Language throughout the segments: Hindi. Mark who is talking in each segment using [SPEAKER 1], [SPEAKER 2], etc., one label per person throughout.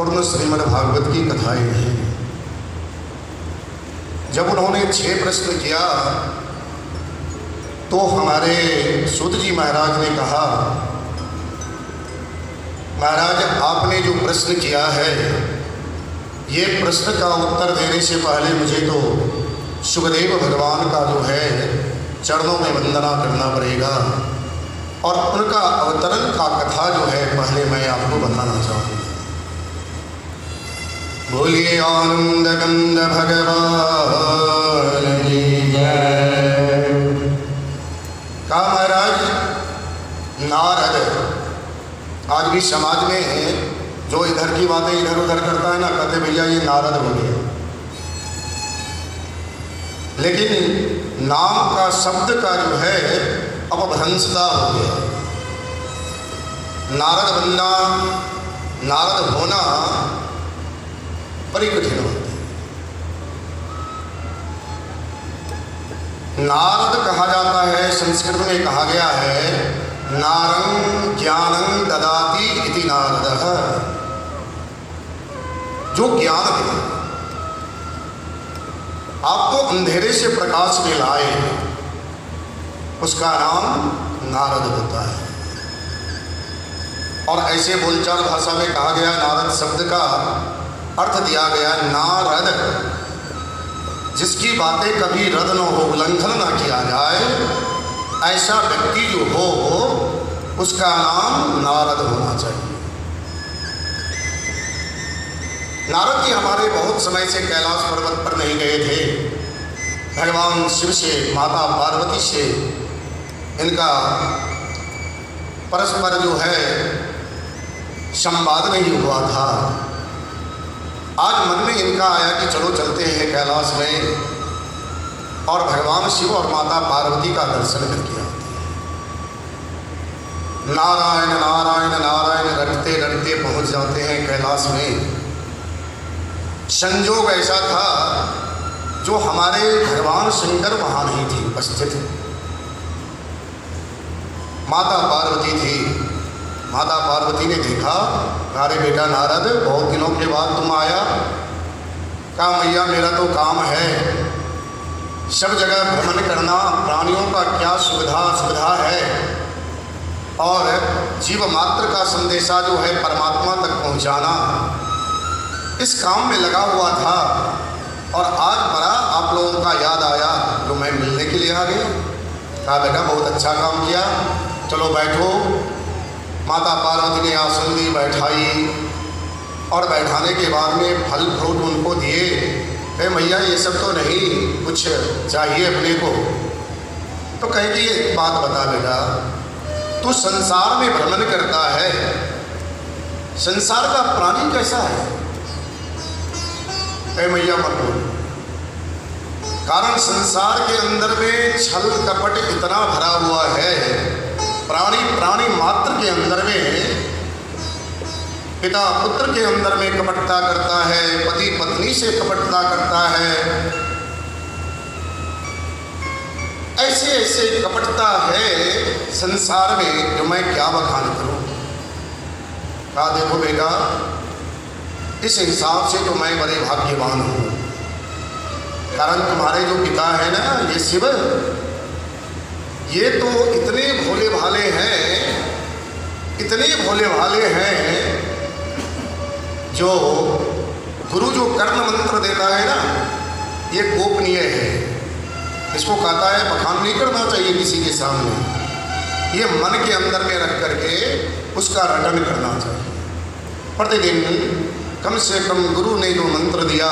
[SPEAKER 1] संपूर्ण श्रीमद् भागवत की कथाएं हैं। जब उन्होंने 6 प्रश्न किया तो हमारे सूत जी महाराज ने कहा, महाराज आपने जो प्रश्न किया है ये प्रश्न का उत्तर देने से पहले मुझे तो सुखदेव भगवान का जो है चरणों में वंदना करना पड़ेगा और उनका अवतरण का कथा जो है पहले मैं आपको बताना चाहूँगा। बोलिए आनंद कंद भगवान की जय। कहा महाराज नारद, आज भी समाज में जो इधर की बातें इधर उधर करता है ना, कहते भैया ये नारद हो गया। लेकिन नाम का शब्द का जो है अपभ्रंशता हो गया। नारद बनना, नारद होना बड़ी कठिन होती है। नारद कहा जाता है, संस्कृत में कहा गया है नारं ज्ञानं ददाति इति नारदः, जो ज्ञान दे, आपको अंधेरे से प्रकाश में लाए, उसका नाम नारद होता है। और ऐसे बोलचाल भाषा में कहा गया, नारद शब्द का अर्थ दिया गया नारद, जिसकी बातें कभी रद्द न हो, उल्लंघन न किया जाए, ऐसा व्यक्ति जो हो उसका नाम नारद होना चाहिए। नारद जी हमारे बहुत समय से कैलाश पर्वत पर नहीं गए थे। भगवान शिव से, माता पार्वती से इनका परस्पर जो है संवाद नहीं हुआ था। आज मन में इनका आया कि चलो चलते हैं कैलाश में और भगवान शिव और माता पार्वती का दर्शन करके आते हैं। नारायण नारायण नारायण रटते रटते पहुंच जाते हैं कैलाश में। संयोग ऐसा था जो हमारे भगवान शंकर वहाँ नहीं थे उपस्थित, माता पार्वती थी। माता पार्वती ने देखा, अरे बेटा नारद बहुत दिनों के बाद तुम आया। कहा मैया मेरा तो काम है सब जगह भ्रमण करना, प्राणियों का क्या सुविधा है और जीव मात्र का संदेशा जो है परमात्मा तक पहुंचाना, इस काम में लगा हुआ था। और आज बड़ा आप लोगों का याद आया जो मैं मिलने के लिए आ गया। कहा बेटा बहुत अच्छा काम किया, चलो बैठो। माता पार्वती ने आसन दी, बैठाई और बैठाने के बाद में फल फ्रूट उनको दिए। कहे मैया ये सब तो नहीं, कुछ चाहिए अपने को। तो कहेगी एक बात बता बेटा, तू संसार में भ्रमण करता है, संसार का प्राणी कैसा है? कहे मैया मत बोलो, कारण संसार के अंदर में छल कपट इतना भरा हुआ है। प्राणी मात्र के अंदर में पिता पुत्र के अंदर में कपटता करता है, पति पत्नी से कपटता करता है, ऐसे ऐसे कपटता है संसार में जो मैं क्या बखान करूं। कहा देखो बेटा, इस हिसाब से तो मैं बड़े भाग्यवान हूं, कारण तुम्हारे जो पिता है ना ये शिव, ये तो इतने भोले भाले हैं, इतने भोले भाले हैं, जो गुरु जो कर्ण मंत्र देता है ना, ये गोपनीय है, इसको कहता है बखान नहीं करना चाहिए किसी के सामने, ये मन के अंदर में रख करके उसका रटन करना चाहिए। प्रतिदिन कम से कम गुरु ने जो मंत्र दिया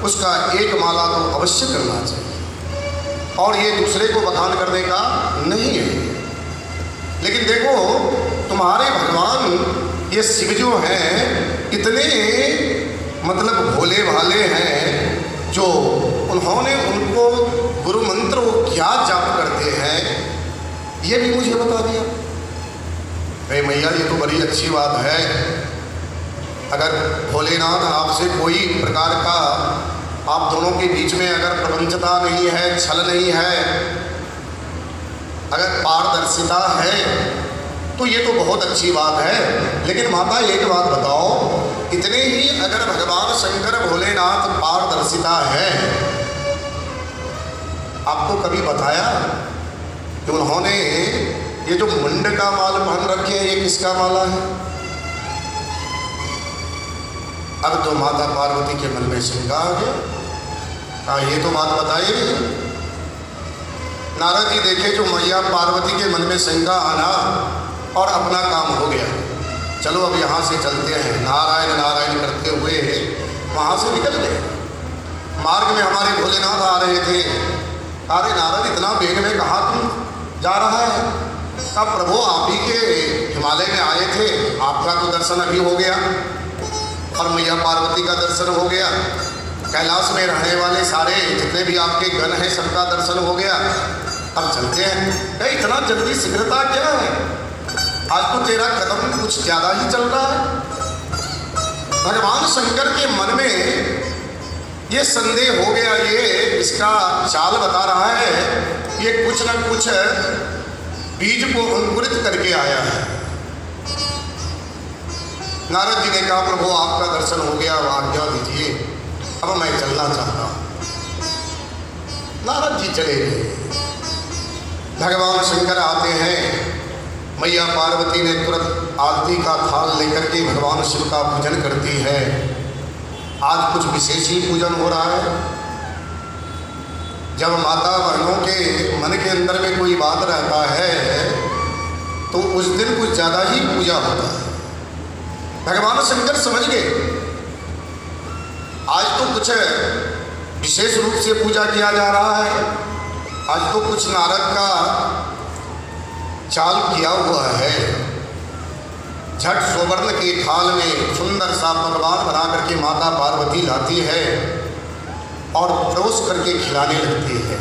[SPEAKER 1] उसका एक माला तो अवश्य करना चाहिए, और ये दूसरे को बखान करने का नहीं है। लेकिन देखो तुम्हारे भगवान ये शिव जो हैं इतने मतलब भोले भाले हैं, जो उन्होंने उनको गुरु मंत्र वो क्या जाप करते हैं ये भी मुझे बता दिया। भाई मैया ये तो बड़ी अच्छी बात है, अगर भोलेनाथ आपसे कोई प्रकार का आप दोनों के बीच में अगर प्रपंचता नहीं है, छल नहीं है, अगर पारदर्शिता है तो ये तो बहुत अच्छी बात है। लेकिन माता एक बात बताओ, इतने ही अगर भगवान शंकर भोलेनाथ पारदर्शिता है, आपको कभी बताया कि उन्होंने ये जो मुंड का माल पहन रखे हैं, ये किसका माला है? अब तो माता पार्वती के मन में शंका आ गया, हाँ ये तो बात बताइए। नारद जी देखे जो मैया पार्वती के मन में शंका आना और अपना काम हो गया, चलो अब यहाँ से चलते हैं। नारायण नारायण करते हुए वहाँ से निकल गए। मार्ग में हमारे भोलेनाथ आ रहे थे। अरे नारद इतना वेग में कहाँ तुम जा रहा है? अब प्रभु आप ही के हिमालय में आए थे, आपका तो दर्शन अभी हो गया और मैया पार्वती का दर्शन हो गया, कैलाश में रहने वाले सारे जितने भी आपके गण हैं सबका दर्शन हो गया, अब चलते हैं। इतना जल्दी शीघ्रता क्या है? आज तो तेरा कदम कुछ ज़्यादा ही चल रहा है। भगवान शंकर के मन में ये संदेह हो गया, ये इसका चाल बता रहा है, ये कुछ न कुछ बीज को अंकुरित करके आया है। नारद जी ने कहा प्रभु आपका दर्शन हो गया, आज्ञा दीजिए, अब मैं चलना चाहता हूँ। नारद जी चले गए। भगवान शंकर आते हैं, मैया पार्वती ने तुरंत आरती का थाल लेकर के भगवान शिव का पूजन करती है। आज कुछ विशेष ही पूजन हो रहा है। जब माता बहनों के मन के अंदर में कोई बात रहता है तो उस दिन कुछ ज़्यादा ही पूजा होता है। भगवान शंकर समझ गए आज तो कुछ विशेष रूप से पूजा किया जा रहा है, आज तो कुछ नारद का चाल किया हुआ है। झट सुवर्ण के थाल में सुंदर सा पकवान बना करके माता पार्वती लाती है और परोस करके खिलाने लगती है।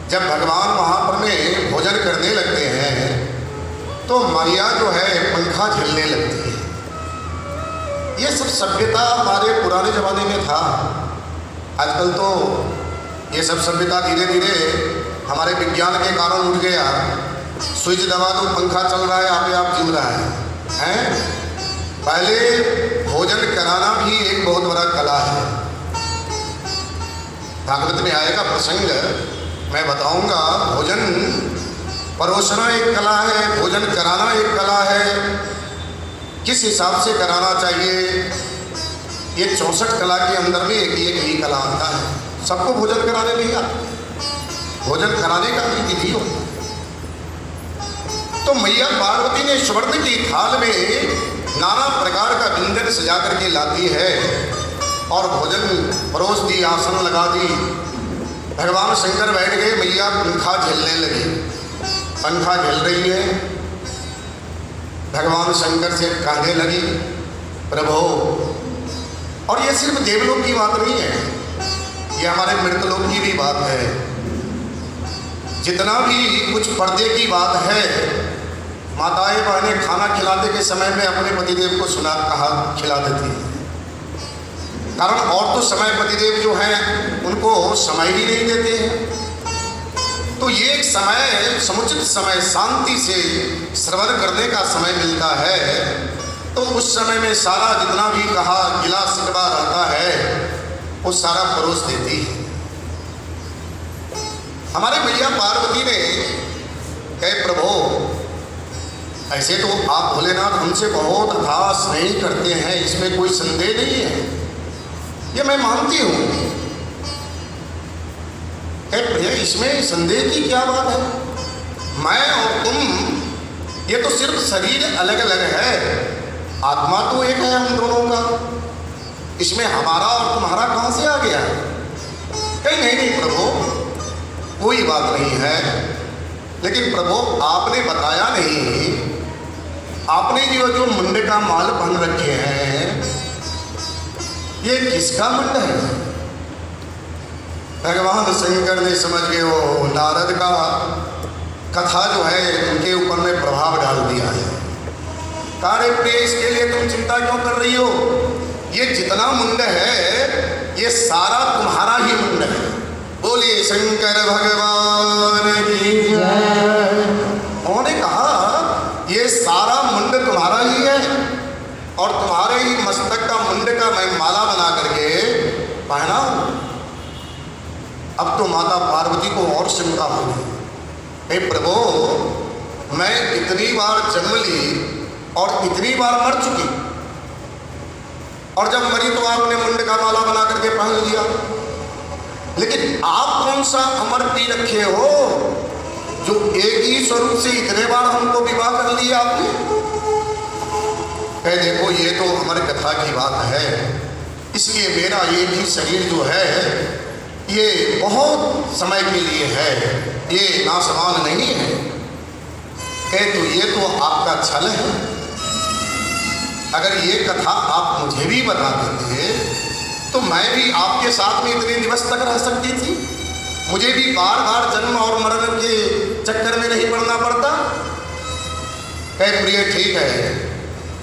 [SPEAKER 1] जब भगवान वहाँ पर में भोजन करने लगते हैं तो मैया जो है पंखा झेलने लगती है। ये सब सभ्यता हमारे पुराने ज़माने में था। आजकल तो ये सब सभ्यता धीरे धीरे हमारे विज्ञान के कारण उठ गया। स्विच दबा दो पंखा चल रहा है, आपे आप जिम रहा है। पहले भोजन कराना भी एक बहुत बड़ा कला है। भागवत में आएगा प्रसंग, मैं बताऊंगा। भोजन परोसना एक कला है, भोजन कराना एक कला है। किस हिसाब से कराना चाहिए, ये 64 कला के अंदर में एक ही कला आता है। सबको भोजन कराने नहीं आता, भोजन कराने का भी विधि होता है। तो मैया पार्वती ने स्वर्ण की थाल में नाना प्रकार का व्यंजन सजा करके लाती है और भोजन परोस दी, आसन लगा दी। भगवान शंकर बैठ गए, मैया पंखा झेलने लगी। पंखा झेल रही है, भगवान शंकर से कहने लगी प्रभु। और ये सिर्फ देवलोक की बात नहीं है, ये हमारे मृतलोक की भी बात है। जितना भी कुछ पर्दे की बात है, माताएं बहनें खाना खिलाते के समय में अपने पतिदेव को सुना कहा खिला देती है। कारण और तो समय पतिदेव जो हैं उनको समय ही नहीं देते हैं। तो ये एक समय, समुचित समय, शांति से श्रवण करने का समय मिलता है। तो उस समय में सारा जितना भी कहा गिला शिकवा रहता है वो सारा परोस देती है। हमारे मैया पार्वती ने कहे प्रभु ऐसे तो आप भोलेनाथ हमसे बहुत अथाह स्नेह करते हैं, इसमें कोई संदेह नहीं है, ये मैं मानती हूँ। भैया इसमें संदेह की क्या बात है? मैं और तुम ये तो सिर्फ शरीर अलग अलग है, आत्मा तो एक है हम दोनों का। इसमें हमारा और तुम्हारा कहाँ से आ गया? कहीं नहीं प्रभु कोई बात नहीं है। लेकिन प्रभु आपने बताया नहीं, आपने जो मुंड का माल पहन रखे हैं ये किसका मुंड है? भगवान शंकर ने समझ गए वो नारद का कथा जो है उनके ऊपर में प्रभाव डाल दिया है। कार्य प्रिय इसके लिए तुम चिंता क्यों कर रही हो? ये जितना मुंड है ये सारा तुम्हारा ही मुंड है। बोलिए शंकर भगवान की जय। उन्होंने कहा ये सारा मुंड तुम्हारा ही है और तुम्हारे ही मस्तक का मुंड का मैं माला बना करके पहना। अब तो माता पार्वती को और चिंता हो गई, हे प्रभु मैं इतनी बार जन्म ली और इतनी बार मर चुकी, और जब मरी तो आपने मुंड का माला बना करके पहन लिया, लेकिन आप कौन सा अमर पी रखे हो जो एक ही स्वरूप से इतने बार हमको विवाह कर लिया आपने। कह देखो ये तो अमर कथा की बात है, इसलिए मेरा ये भी शरीर जो है ये बहुत समय के लिए है, ये नासमान नहीं है। कह तो ये तो आपका छल है, अगर ये कथा आप मुझे भी बता देते तो मैं भी आपके साथ में इतने दिवस तक रह सकती थी, मुझे भी बार बार जन्म और मरण के चक्कर में नहीं पड़ना पड़ता। कह प्रिय ठीक है,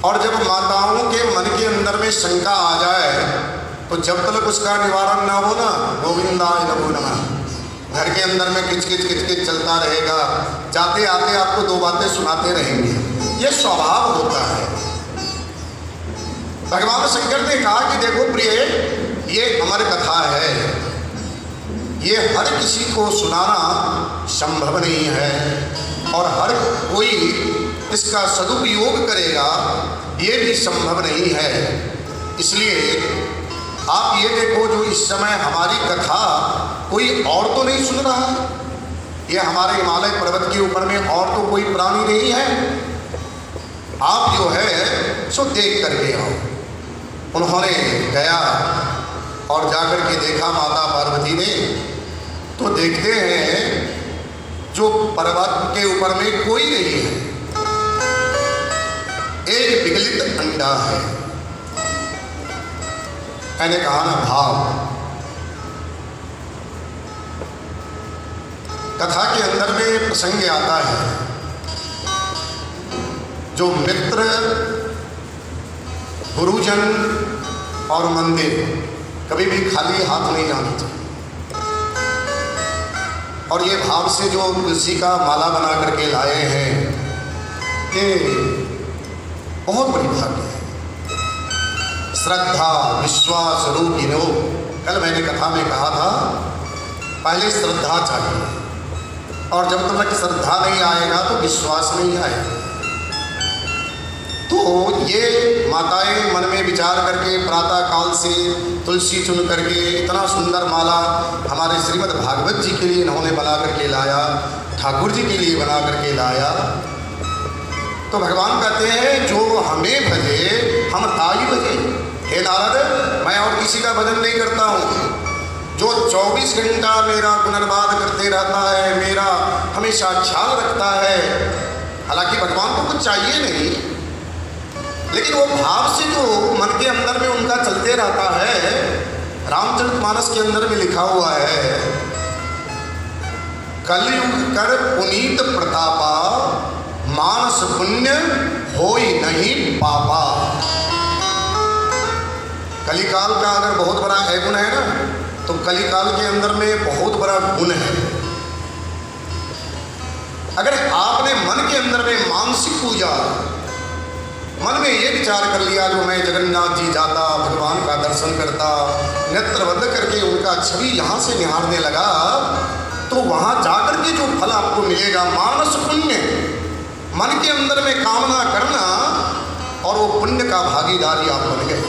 [SPEAKER 1] और जब माताओं के मन के अंदर में शंका आ जाए तो जब तक उसका निवारण ना हो ना, गोविंदाय नमो नमः, घर के अंदर में किचकिच चलता रहेगा, जाते आते आपको दो बातें सुनाते रहेंगे, ये स्वभाव होता है। भगवान शंकर ने कहा कि देखो प्रिय ये अमर कथा है, ये हर किसी को सुनाना संभव नहीं है, और हर कोई इसका सदुपयोग करेगा ये भी संभव नहीं है। इसलिए आप ये देखो जो इस समय हमारी कथा कोई और तो नहीं सुन रहा है, ये हमारे हिमालय पर्वत के ऊपर में और तो कोई प्राणी नहीं है, आप जो है सो देख करके आओ। उन्होंने गया और जाकर के देखा माता पार्वती ने, तो देखते हैं जो पर्वत के ऊपर में कोई नहीं है, एक विगलित अंडा है। मैंने कहा ना भाव, कथा के अंदर में प्रसंग आता है जो मित्र, गुरुजन और मंदिर कभी भी खाली हाथ नहीं जाना चाहिए, और ये भाव से जो तुलसी का माला बना करके लाए हैं ये बहुत बड़ी भाग्य है। श्रद्धा विश्वास रूपिणो, कल मैंने कथा में कहा था पहले श्रद्धा चाहिए, और जब तक श्रद्धा नहीं आएगा तो विश्वास नहीं आएगा। तो ये माताएं मन में विचार करके प्रातः काल से तुलसी चुन करके इतना सुंदर माला हमारे श्रीमद् भागवत जी के लिए इन्होंने बना करके लाया, ठाकुर जी के लिए बना करके लाया। तो भगवान कहते हैं जो हमें भजे हम ताई भजे। हे नारद, मैं और किसी का भजन नहीं करता हूँ, जो 24 घंटा मेरा पुनर्वाद करते रहता है, मेरा हमेशा ख्याल रखता है। हालांकि भगवान को कुछ चाहिए नहीं, लेकिन वो भाव से जो मन के अंदर में उनका चलते रहता है। रामचरितमानस के अंदर में लिखा हुआ है, कलयुग कर पुनीत प्रतापा, मानस पुण्य होई नहीं पापा। कलिकाल का अगर बहुत बड़ा गुण है ना, तो कलिकाल के अंदर में बहुत बड़ा गुण है। अगर आपने मन के अंदर में मानसिक पूजा, मन में ये विचार कर लिया जो मैं जगन्नाथ जी जाता, भगवान का दर्शन करता, नेत्र बंद करके उनका छवि यहाँ से निहारने लगा, तो वहाँ जाकर के जो फल आपको मिलेगा मानस पुण्य, मन के अंदर में कामना करना, और वो पुण्य का भागीदारी आप बन गए।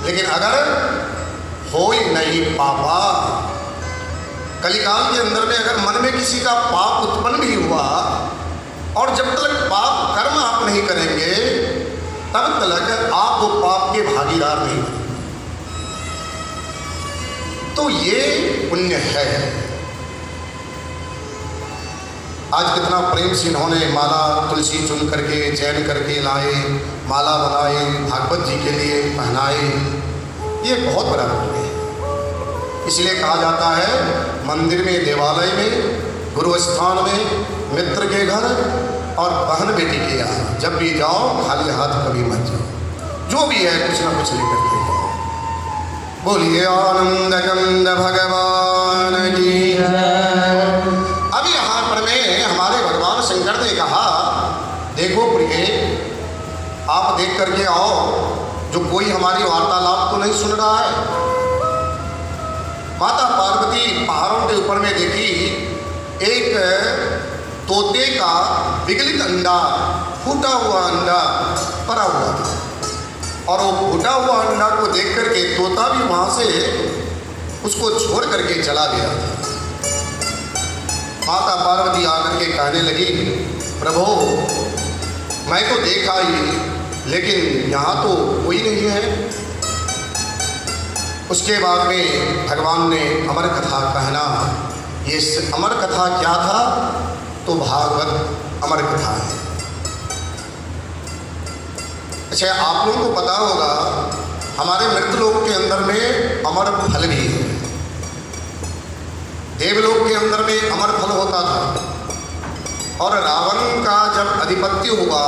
[SPEAKER 1] लेकिन अगर हो ही नहीं पापा, कलिकाल के अंदर में अगर मन में किसी का पाप उत्पन्न भी हुआ, और जब तक पाप कर्म आप नहीं करेंगे तब तक आप वो पाप के भागीदार नहीं बनेंगे। तो ये पुण्य है। आज कितना प्रेम से इन्होंने माला तुलसी चुन करके चयन करके लाए, माला बनाए, भागवत जी के लिए पहनाए, ये बहुत बड़ा पुण्य है। इसलिए कहा जाता है मंदिर में, देवालय में, गुरु स्थान में, मित्र के घर और बहन बेटी के यहाँ जब भी जाओ खाली हाथ कभी मत जाओ, जो भी है कुछ ना कुछ लेकर के जाओ। बोलिए आनंद कंद भगवान की। अब यहाँ पर में हमारे भगवान शंकर ने कहा, देखो प्रिय आप देख करके आओ जो कोई हमारी वार्तालाप तो नहीं सुन रहा है। माता पार्वती पहाड़ों के ऊपर में देखी एक तोते का विगलित अंडा, फूटा हुआ अंडा पड़ा हुआ था, और वो फूटा हुआ अंडा को देख करके तोता भी वहां से उसको छोड़ करके चला गया। माता पार्वती आकर के कहने लगी, प्रभु मैं तो देखा ही, लेकिन यहाँ तो कोई नहीं है। उसके बाद में भगवान ने अमर कथा कहना। ये अमर कथा क्या था? तो भागवत अमर कथा है। अच्छा, आप लोगों को पता होगा हमारे मृतलोक के अंदर में अमर फल भी है। देवलोक के अंदर में अमर फल होता था। और रावण का जब अधिपत्य हुआ,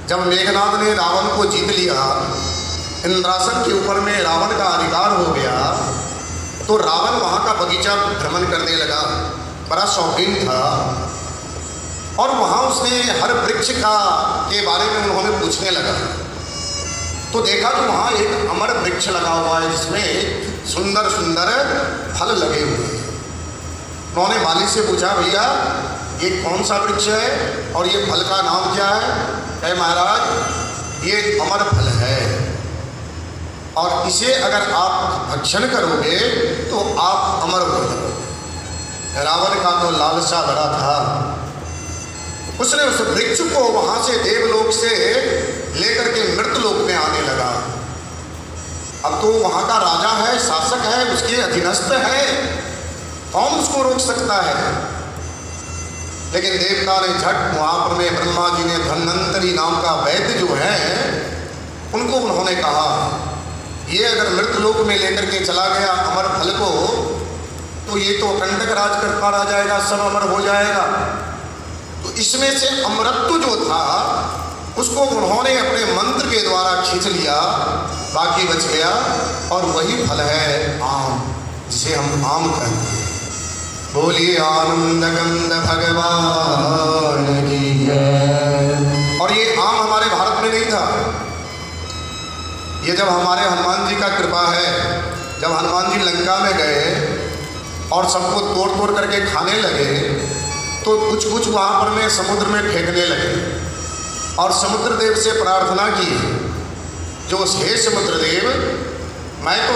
[SPEAKER 1] जब मेघनाद ने रावण को जीत लिया, इंद्रासन के ऊपर में रावण का अधिकार हो गया, तो रावण वहाँ का बगीचा भ्रमण करने लगा। बड़ा शौकीन था, और वहाँ उसने हर वृक्ष का के बारे में उन्होंने पूछने लगा। तो देखा कि वहाँ एक अमर वृक्ष लगा हुआ है, जिसमें सुंदर सुंदर फल लगे हुए हैं। उन्होंने माली से पूछा, भैया ये कौन सा वृक्ष है और ये फल का नाम क्या है? कहे महाराज ये अमर फल है, और इसे अगर आप भक्षण करोगे तो आप अमर हो जाओगे। रावण का तो लालसा बड़ा था, उसने उस वृक्ष को वहां से देवलोक से लेकर के मृतलोक में आने लगा। अब तो वहां का राजा है, शासक है, उसके अधीनस्थ है, कौन उसको रोक सकता है? लेकिन देवता ने झट वहां पर में ब्रह्मा जी ने धन्वंतरी नाम का वैद्य जो है उनको उन्होंने कहा, ये अगर मृतलोक में लेकर के चला गया अमर फल को, तो ये तो अकंटक राज करता रह जाएगा, सब अमर हो जाएगा। तो इसमें से अमरत्व जो था उसको उन्होंने अपने मंत्र के द्वारा खींच लिया, बाकी बच गया, और वही फल है आम, जिसे हम आम कहते हैं। बोलिए आनंद गंध भगवान की जय। और ये आम हमारे भारत में नहीं था, ये जब हमारे हनुमान जी का कृपा है, जब हनुमान जी लंका में गए और सबको तोड़ तोड़ करके खाने लगे, तो कुछ कुछ वहाँ पर में समुद्र में फेंकने लगे, और समुद्र देव से प्रार्थना की, जो हे समुद्र देव, मैं तो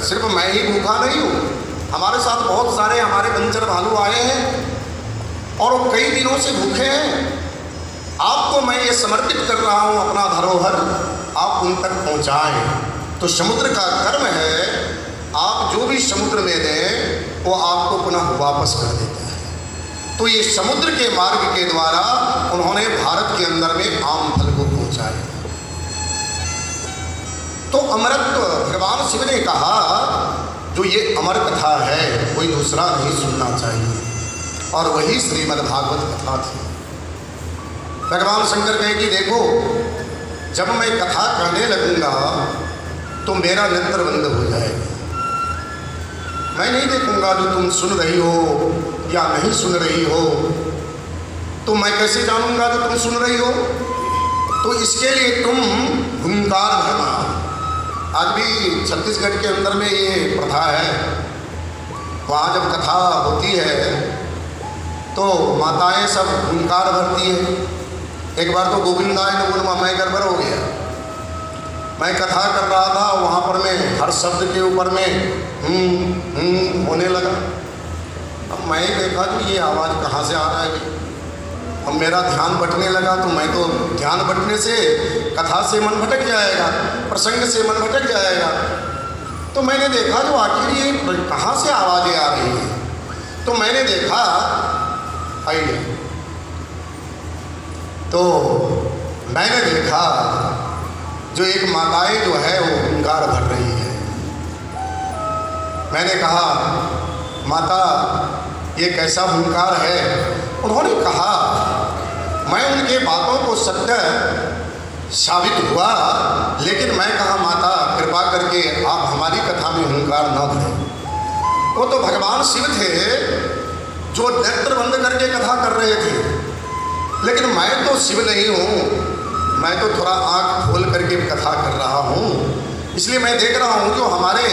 [SPEAKER 1] सिर्फ मैं ही भूखा नहीं हूँ, हमारे साथ बहुत सारे हमारे बंजर भालू आए हैं और वो कई दिनों से भूखे हैं। आपको मैं ये समर्पित कर रहा हूँ अपना धरोहर, आप उन तक पहुँचाएं। तो समुद्र का कर्म है, आप जो भी समुद्र में दें वो आपको पुनः वापस कर देता है। तो ये समुद्र के मार्ग के द्वारा उन्होंने भारत के अंदर में आम फल को पहुँचाया। तो अमरत्व भगवान शिव ने कहा, जो ये अमर कथा है कोई दूसरा नहीं सुनना चाहिए, और वही श्रीमद् भागवत कथा थी। भगवान शंकर कहे कि देखो, जब मैं कथा कहने लगूंगा तो मेरा नेत्र बंद हो जाएगा, मैं नहीं देखूंगा जो तुम सुन रही हो या नहीं सुन रही हो, तो मैं कैसे जानूंगा जो तुम सुन रही हो? तो इसके लिए तुम हुंकार भरना। आज भी छत्तीसगढ़ के अंदर में ये प्रथा है, वहाँ जब कथा होती है तो माताएं सब हुंकार भरती हैं। एक बार तो गोविंदाय ने बोला, मैं गड़बड़ हो गया, मैं कथा कर रहा था, वहाँ पर मैं हर शब्द के ऊपर में होने लगा। अब मैं देखा कि ये आवाज़ कहाँ से आ रहा है, अब मेरा ध्यान बटने लगा। तो मैं तो ध्यान बटने से कथा से मन भटक जाएगा, प्रसंग से मन भटक जाएगा। तो मैंने देखा जो आखिर ये कहाँ से आवाज़ें आ रही हैं, तो मैंने देखा आइए, तो मैंने देखा जो एक माताएं जो है वो हुंकार भर रही है। मैंने कहा, माता ये कैसा हुंकार है? उन्होंने कहा, मैं उनके बातों को सत्य साबित हुआ, लेकिन मैं कहा माता कृपा करके आप हमारी कथा में हुंकार न भरें। वो तो भगवान शिव थे जो नेत्र बंद करके कथा कर रहे थे, लेकिन मैं तो शिव नहीं हूँ, मैं तो थोड़ा आँख खोल करके कथा कर रहा हूँ, इसलिए मैं देख रहा हूँ जो हमारे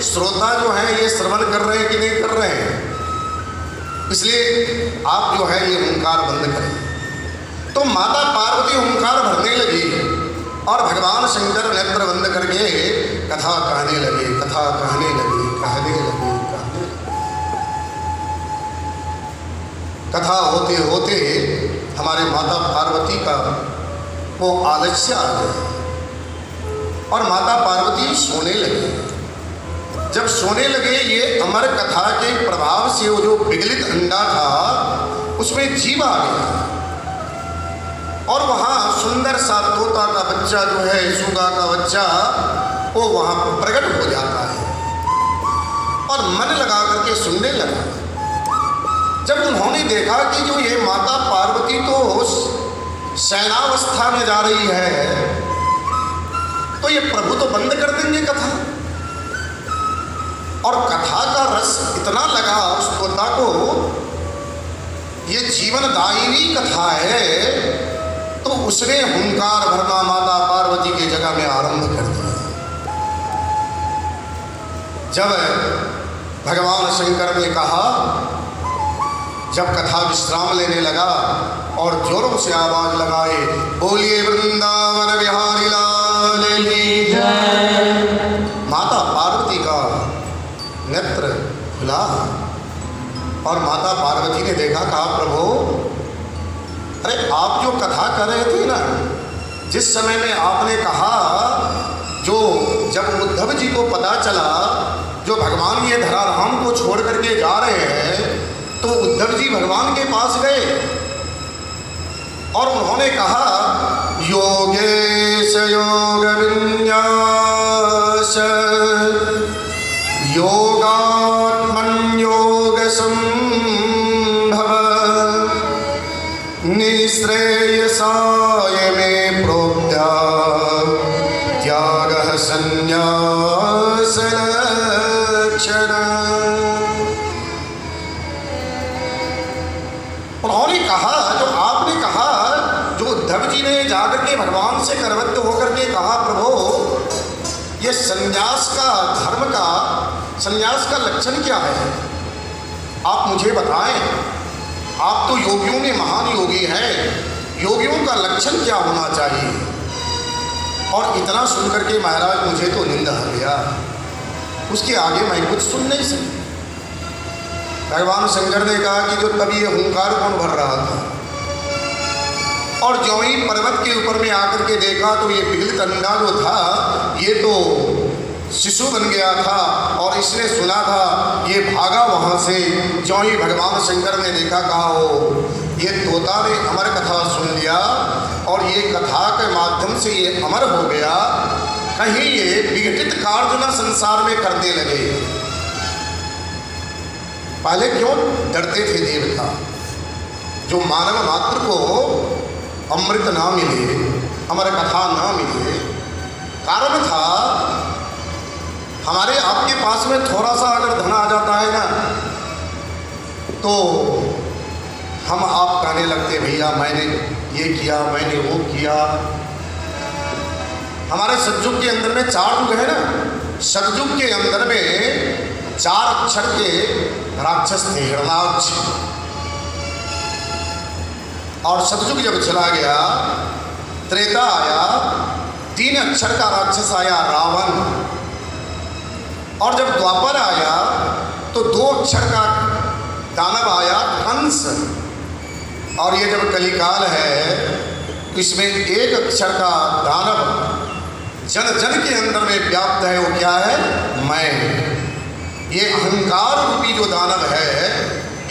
[SPEAKER 1] श्रोता जो हैं ये श्रवण कर रहे हैं कि नहीं कर रहे हैं। इसलिए आप जो है ये हुंकार बंद करें। तो माता पार्वती हुंकार भरने लगी और भगवान शंकर नेत्र बंद करके कथा कहने लगे, कथा कहने लगे, कहने लगे, कहने लगे। कथा होते होते हमारे माता पार्वती का वो आलस्य आ गया और माता पार्वती सोने लगे। जब सोने लगे ये अमर कथा के प्रभाव से वो जो पिघलित अंडा था उसमें जीव आ गया और वहाँ सुंदर सा तोता का बच्चा जो है, सुगा का बच्चा, वो वहाँ प्रकट हो जाता है और मन लगा करके सुनने लगा। जब उन्होंने देखा कि जो ये माता पार्वती तो शयनावस्था में जा रही है तो ये प्रभु तो बंद कर देंगे कथा, और कथा का रस इतना लगा उस तोता को, ये जीवनदायिनी कथा है, तो उसने हुंकार भरना माता पार्वती की जगह में आरंभ कर दिया। जब भगवान शंकर ने कहा, जब कथा विश्राम लेने लगा और जोरों से आवाज लगाए, बोलिए वृंदावन बिहारी लाल की जय। माता पार्वती का नेत्र खुला और माता पार्वती ने देखा, कहा प्रभु अरे आप जो कथा कर रहे थे ना, जिस समय में आपने कहा, जो जब उद्धव जी को पता चला जो भगवान ये धराधाम को छोड़ करके जा रहे हैं, तो उद्धव जी भगवान के पास गए और उन्होंने कहा, योगेश योग विन्यास योगात्मन योग संभव निःश्रेयसाय मे प्रोक्त्या त्यागः संन्यास लक्षण। उन्होंने कहा, जो आपने कहा, जो उद्धव जी ने जाकर के भगवान से करवत्त होकर के कहा, प्रभु ये संन्यास का धर्म का, संन्यास का लक्षण क्या है, आप मुझे बताएं। आप तो योगियों में महान योगी हैं, योगियों का लक्षण क्या होना चाहिए। और इतना सुनकर के महाराज मुझे तो नींद आ गया, उसके आगे मैं कुछ सुन नहीं सकी। भगवान शंकर ने कहा कि जो तभी ये हुंकार कौन भर रहा था, और जो ही पर्वत के ऊपर में आकर के देखा तो ये पिघलित अंडा जो था ये तो शिशु बन गया था, और इसने सुना था, ये भागा वहाँ से। जो ही भगवान शंकर ने देखा, कहा हो ये तोता ने अमर कथा सुन लिया और ये कथा के माध्यम से ये अमर हो गया, कहीं ये विघटित कार्य न संसार में करने लगे। पहले क्यों डरते थे देवता, जो मानव मात्र को अमृत ना मिले, अमर कथा ना मिले, कारण था हमारे आपके पास में थोड़ा सा अगर धन आ जाता है ना, तो हम आप कहने लगते, भैया मैंने ये किया, मैंने वो किया। हमारे सतयुग के अंदर में 4 युग है ना, सतयुग के अंदर में 4 अक्षर के राक्षस थे, हिरणाक्ष। और सतयुग जब चला गया, त्रेता आया, 3 अक्षर का राक्षस आया, रावण। और जब द्वापर आया तो 2 अक्षर का दानव आया, कंस। और ये जब कलिकाल है, इसमें 1 अक्षर का दानव जन जन के अंदर में व्याप्त है, वो क्या है, मैं। ये अहंकार रूपी जो दानव है,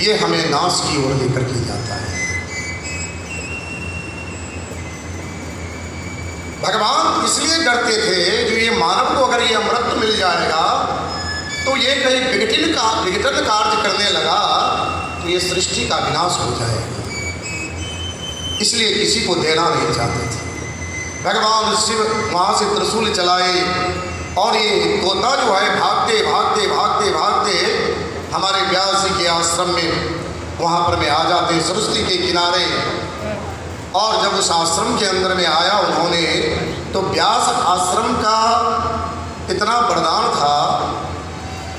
[SPEAKER 1] ये हमें नाश की ओर लेकर के जाता है। भगवान इसलिए डरते थे, जो ये मानव को अगर ये अमृत मिल जाएगा तो ये कहीं विघटन कार्य करने लगा तो ये सृष्टि का विनाश हो जाएगा, इसलिए किसी को देना नहीं चाहते थे। भगवान शिव वहाँ से त्रिशूल चलाए और ये तोता जो है भागते भागते भागते भागते हमारे व्यास जी के आश्रम में वहाँ पर में आ जाते, सरस्वती के किनारे। और जब उस आश्रम के अंदर में आया उन्होंने, तो व्यास आश्रम का इतना वरदान था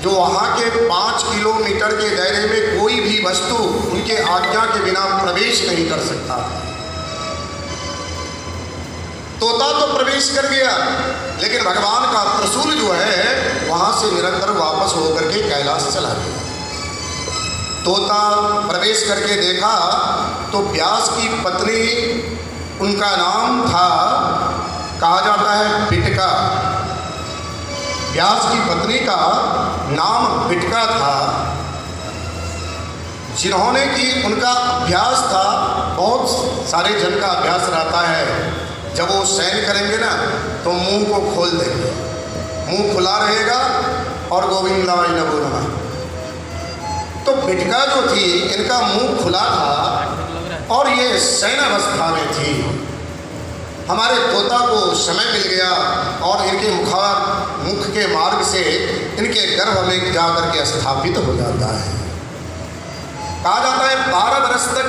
[SPEAKER 1] जो वहाँ के 5 किलोमीटर के दायरे में कोई भी वस्तु उनके आज्ञा के बिना प्रवेश नहीं कर सकता था। तोता तो प्रवेश कर गया, लेकिन भगवान का त्रिशूल जो है वहाँ से निरंतर वापस होकर के कैलाश चला गया। तोता प्रवेश करके देखा तो व्यास की पत्नी, उनका नाम था, कहा जाता है बिटका। व्यास की पत्नी का नाम बिटका था, जिन्होंने कि उनका अभ्यास था, बहुत सारे जन का अभ्यास रहता है, जब वो शयन करेंगे ना तो मुंह को खोल देंगे, मुंह खुला रहेगा और गोविंदाय नमो नमः। तो बिटका जो थी, इनका मुंह खुला था और ये शयन अवस्था में थी। हमारे तोता को समय मिल गया और इनके मुख के मार्ग से इनके गर्भ में जाकर के स्थापित हो जाता है। कहा जाता है 12 वर्ष तक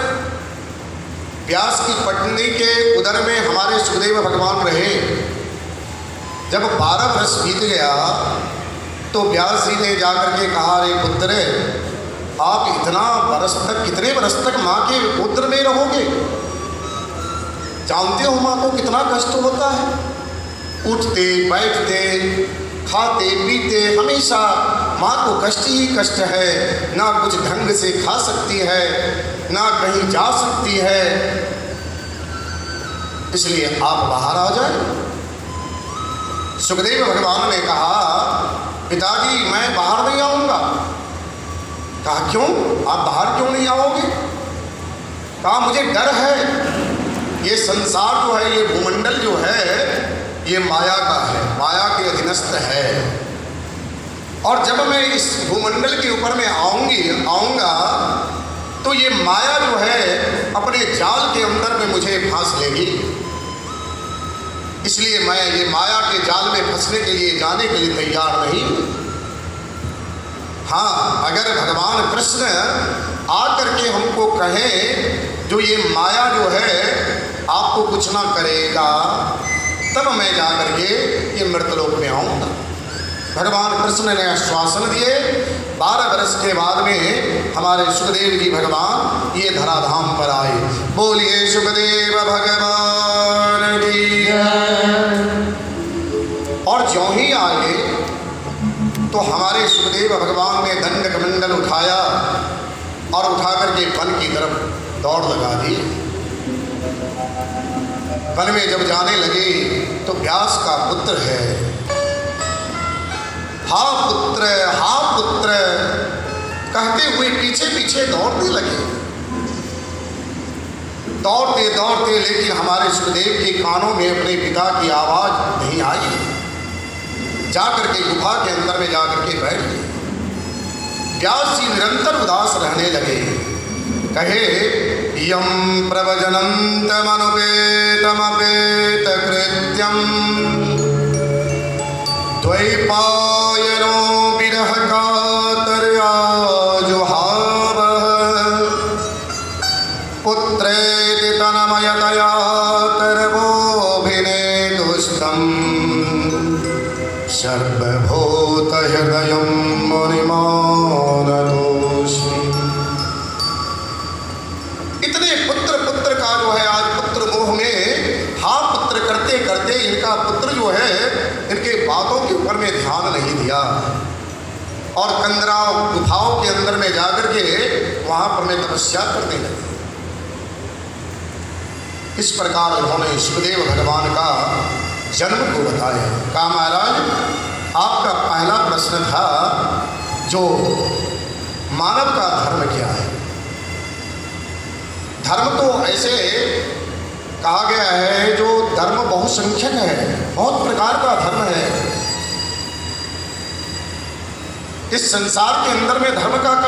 [SPEAKER 1] व्यास की पत्नी के उदर में हमारे सुखदेव भगवान रहे। जब 12 वर्ष बीत गया तो व्यास जी ने जाकर के कहा, रे पुत्र, आप कितने वर्ष तक माँ के उदर में रहोगे? जानते हो माँ को कितना कष्ट होता है, उठते बैठते खाते पीते हमेशा माँ को कष्ट ही कष्ट है, ना कुछ ढंग से खा सकती है, ना कहीं जा सकती है, इसलिए आप बाहर आ जाए। सुखदेव भगवान ने कहा, पिताजी मैं बाहर नहीं आऊँगा। कहा क्यों, आप बाहर क्यों नहीं आओगे? कहा मुझे डर है, ये संसार जो है, ये भूमंडल जो है, ये माया का है, माया के अधीनस्थ है, और जब मैं इस भूमंडल के ऊपर में आऊँगा तो ये माया जो है अपने जाल के अंदर में मुझे फांस लेगी, इसलिए मैं ये माया के जाल में फंसने के लिए जाने के लिए तैयार नहीं। हाँ, अगर भगवान कृष्ण आकर के हमको कहें जो ये माया जो है आपको कुछ ना करेगा, तब मैं जाकर के ये मृतलोक में आऊँगा। भगवान कृष्ण ने आश्वासन दिए। 12 वर्ष के बाद में हमारे सुखदेव जी भगवान ये धराधाम पर आए। बोलिए सुखदेव भगवान की। और ज्यों ही आए तो हमारे सुखदेव भगवान ने दंड कमंडल उठाया और उठा करके वन की तरफ दौड़ लगा दी। वन में जब जाने लगे तो व्यास का पुत्र है, हा पुत्र कहते हुए पीछे पीछे दौड़ने लगे। दौड़ते दौड़ते लेकिन हमारे सुखदेव के कानों में अपने पिता की आवाज नहीं आई। जाकर के गुफा के अंदर में जाकर के बैठ गए। व्यास जी निरंतर उदास रहने लगे। कहे, यम प्रवजनंतमनुपेतमपेत कृत्यम द्वैपायनो विरह कातर्या जुहावः पुत्रेति तन्मयतया सर्वोऽभिनेदुस्तं सर्वभूतहृदयं मुनिमानतोऽस्मि। इतने पुत्र का जो है आज पुत्र मोह में हा पुत्र करते करते इनका पुत्र जो है इनके बातों के ऊपर में ध्यान नहीं दिया और कंदराव गुफाओं के अंदर में जाकर के वहां पर में तपस्या करने लगे। इस प्रकार उन्होंने सुखदेव भगवान का जन्म को बताया। कहा, महाराज आपका पहला प्रश्न था जो मानव का धर्म क्या है। धर्म तो ऐसे कहा गया है जो धर्म बहुसंख्यक है, बहुत प्रकार का धर्म है। इस संसार के अंदर में धर्म का